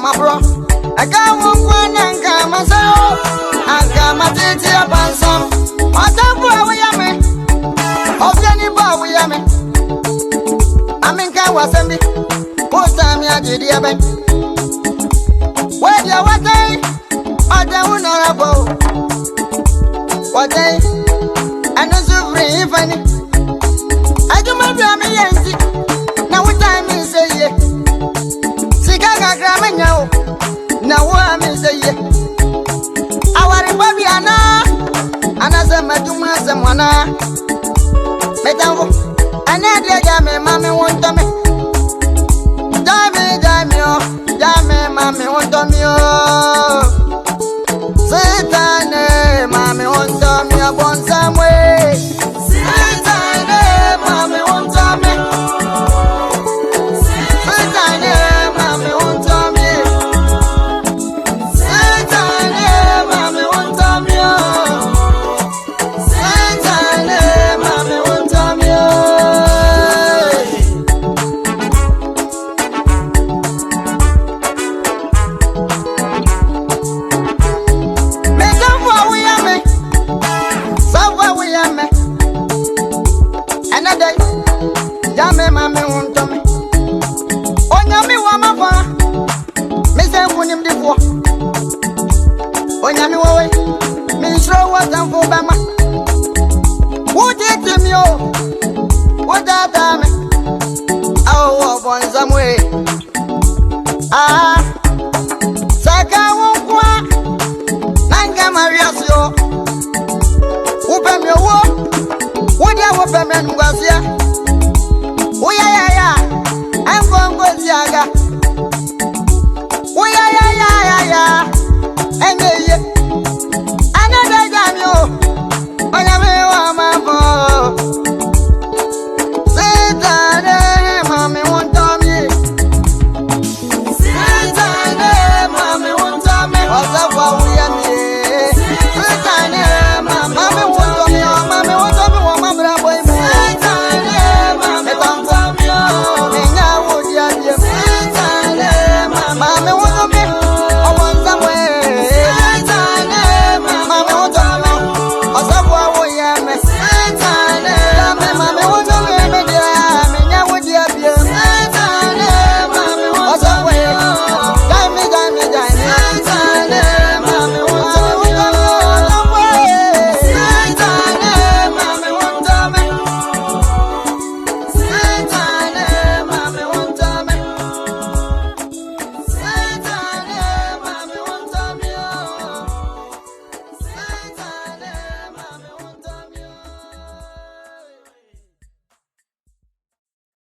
my bro. I got one and come and say, I got my titty up and some. What's up, we are me? Of any boy, we are me. I'm in Kawasami. Post time, I did the event. Where you what day? I don't know. What day? And also free, funny. I do my family empty. Now what time is a year? Sikaga grammar now. Now what is a year? Our Babiana and as a Matuma Samwana. Metambo, another Jammy, Mammy won't tell me. Jammy, Mammy won't tell me. Satan, Mammy won't tell me upon some way. Jammy, Mammy won't tell me. Oh, Yammy, Wamapa. Miss Anthony before. Oh, Yammy, way. Miss Row was done for Bama. What did you know? What that time? Oh, on some way. Ah, Saka won't walk. Nanga Mariasio. Open your walk. What you open and was here?